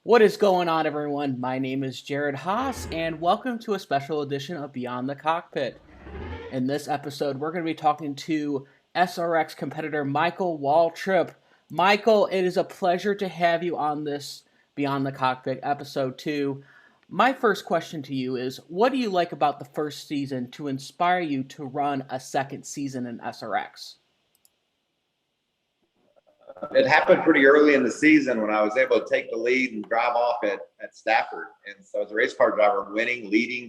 What is going on, everyone? My name is Jared Haas, and welcome to a special edition of Beyond the Cockpit. In this episode, we're going to be talking to SRX competitor Michael Waltrip. Michael, it is a pleasure to have you on this Beyond the Cockpit episode 2. My first question to you is, what do you like about the first season to inspire you to run a second season in SRX? It happened pretty early in the season when I was able to take the lead and drive off at Stafford. And so as a race car driver, winning, leading,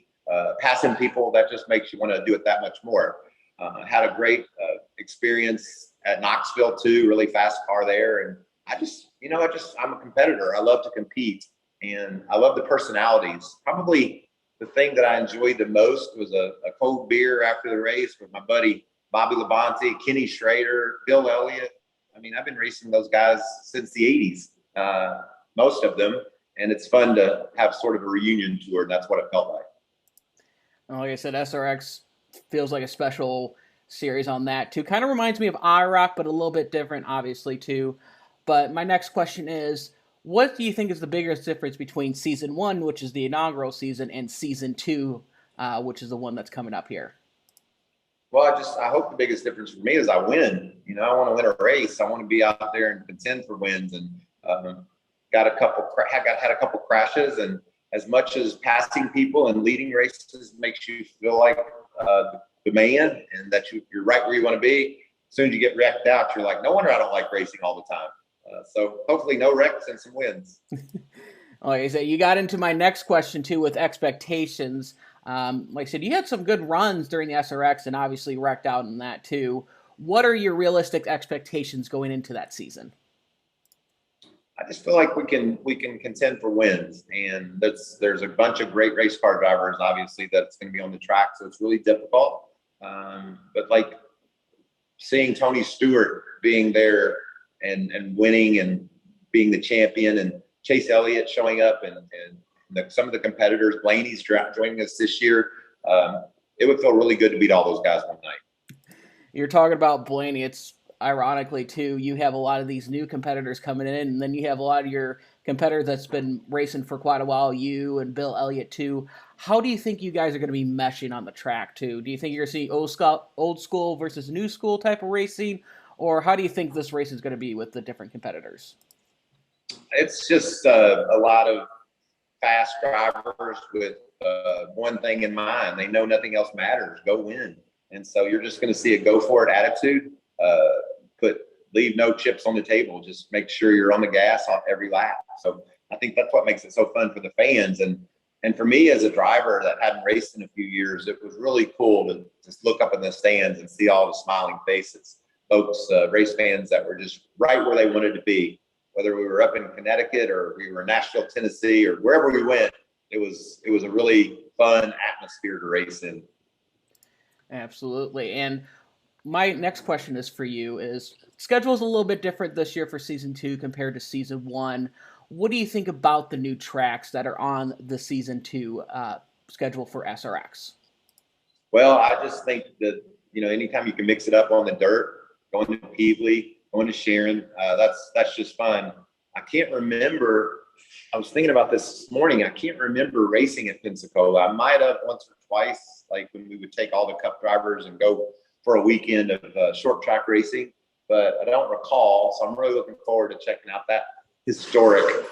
passing people, that just makes you want to do it that much more. I had a great experience at Knoxville too, really fast car there. And I'm a competitor. I love to compete and I love the personalities. Probably the thing that I enjoyed the most was a cold beer after the race with my buddy Bobby Labonte, Kenny Schrader, Bill Elliott. I mean, I've been racing those guys since the 80s, most of them, and it's fun to have sort of a reunion tour, and that's what it felt like. Like I said, SRX feels like a special series on that, too. Kind of reminds me of IROC, but a little bit different, obviously, too. But my next question is, what do you think is the biggest difference between Season 1, which is the inaugural season, and Season 2, which is the one that's coming up here? Well, I hope the biggest difference for me is I win. You know, I want to win a race. I want to be out there and contend for wins. And had a couple crashes. And as much as passing people and leading races makes you feel like the man and that you're right where you want to be, as soon as you get wrecked out, you're like, no wonder I don't like racing all the time. So hopefully no wrecks and some wins. Like I said, you got into my next question too with expectations. Like I said, you had some good runs during the SRX and obviously wrecked out in that too. What are your realistic expectations going into that season? I just feel like we can contend for wins, and there's a bunch of great race car drivers, obviously, that's going to be on the track, so it's really difficult. But like seeing Tony Stewart being there and winning and being the champion, and Chase Elliott showing up, and some of the competitors, Blaney's joining us this year. It would feel really good to beat all those guys one night. You're talking about Blaney. It's ironically too, you have a lot of these new competitors coming in, and then you have a lot of your competitors that's been racing for quite a while, you and Bill Elliott too. How do you think you guys are going to be meshing on the track too? Do you think you're going to see old school versus new school type of racing, or how do you think this race is going to be with the different competitors? It's just a lot of fast drivers with one thing in mind. They know nothing else matters. Go win. And so you're just going to see a go for it attitude. Leave no chips on the table. Just make sure you're on the gas on every lap. So I think that's what makes it so fun for the fans. And for me as a driver that hadn't raced in a few years, it was really cool to just look up in the stands and see all the smiling faces. Folks, race fans that were just right where they wanted to be. Whether we were up in Connecticut or we were in Nashville, Tennessee, or wherever we went, it was a really fun atmosphere to race in. Absolutely. And my next question is for you is schedule's a little bit different this year for season 2 compared to season 1. What do you think about the new tracks that are on the season 2 schedule for SRX? Well, I just think that, anytime you can mix it up on the dirt, going to Peevely, going to Sharon, that's just fun. I can't remember. I was thinking about this morning. I can't remember racing at Pensacola. I might have once or twice, like when we would take all the Cup drivers and go for a weekend of short track racing, but I don't recall. So I'm really looking forward to checking out that historic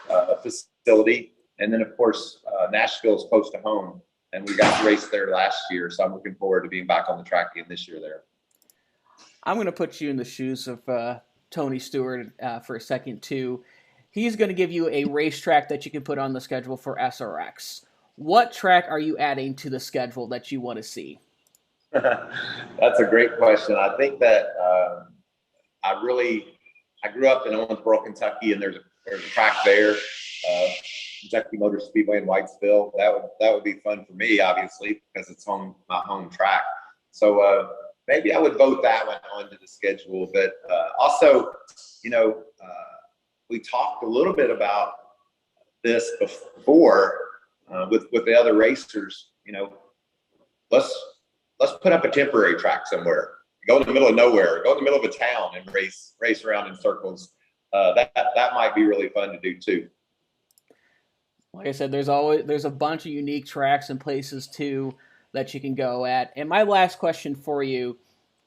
facility. And then, of course, Nashville is close to home, and we got to race there last year. So I'm looking forward to being back on the track again this year there. I'm going to put you in the shoes of Tony Stewart for a second, too. He's going to give you a racetrack that you can put on the schedule for SRX. What track are you adding to the schedule that you want to see? That's a great question. I think that I grew up in Owensboro, Kentucky, and there's a track there, Kentucky Motor Speedway in Whitesville. That would be fun for me, obviously, because it's my home track. So maybe I would vote that one onto the schedule. But also, we talked a little bit about this before with the other racers. Let's put up a temporary track somewhere. Go in the middle of nowhere. Go in the middle of a town and race around in circles. That might be really fun to do too. Like I said, there's a bunch of unique tracks and places too that you can go at. And my last question for you,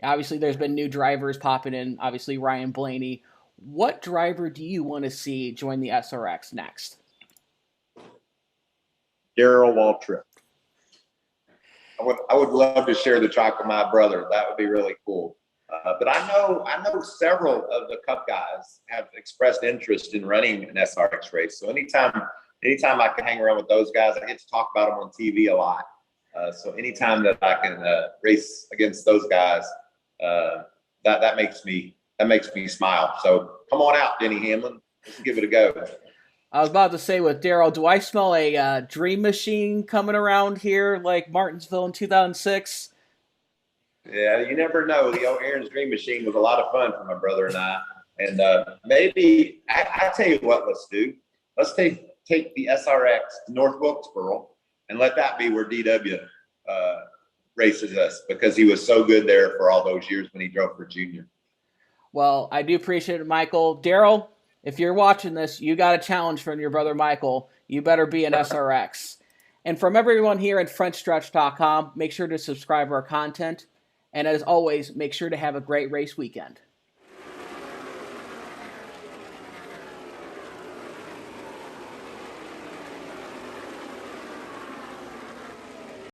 obviously there's been new drivers popping in, obviously Ryan Blaney. What driver do you want to see join the SRX next? Waltrip. I would love to share the track with my brother. That would be really cool. But I know several of the Cup guys have expressed interest in running an SRX race. So anytime I can hang around with those guys, I get to talk about them on TV a lot. So anytime that I can race against those guys, that makes me smile. So come on out, Denny Hamlin. Let's give it a go. I was about to say with Daryl, do I smell a dream machine coming around here like Martinsville in 2006? Yeah, you never know. The old Aaron's Dream Machine was a lot of fun for my brother and I. And maybe I tell you what, let's do. Let's take the SRX to North Wilkesboro and let that be where DW races us, because he was so good there for all those years when he drove for Junior. Well, I do appreciate it, Michael. Daryl, if you're watching this, you got a challenge from your brother Michael. You better be an SRX. And from everyone here at Frontstretch.com, make sure to subscribe to our content. And as always, make sure to have a great race weekend.